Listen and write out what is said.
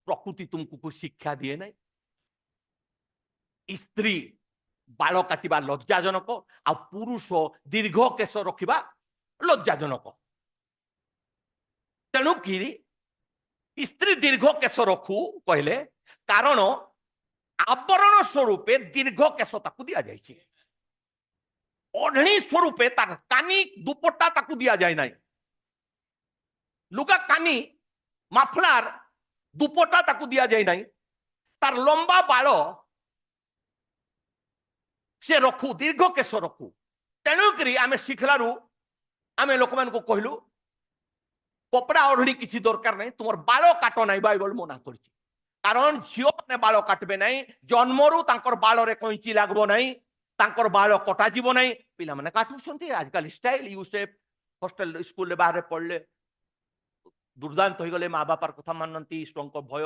प्रकृति तुमको शिक्षा दिए ना स्त्री बाल काटिबा लज्जाजनक आ पुरुष दीर्घ केश रखिबा लज्जाजनक तेणुक स्त्री दीर्घ केश रखू कहले कारण आवरण स्वरूपे दीर्घ केश ताकू दिया जाइए ओढ़णी स्वरूपे तार कानी दुपट्टा ताकू दिया जाए ना लुगा कानी माफलार दुपट्टा ताकू दिया जाए ना तार लंबा बाल से रखू दीर्घ केश रखू तेणुक आम शिखलारू आम लोक मान कहलु कपड़ा ओढ़णी किसी दरकार नहीं तुम बाल काट ना बाइबल मना कर कारण झील मैंने बाल काटबे ना जन्मरू बाल रे कैंची लगब ना बाल कटा जीव ना पिला माने काटुछंती आजकल style U shape hostel school बाहर पढ़ले दुर्दांत हो गले माँ बापार कथा मानती भय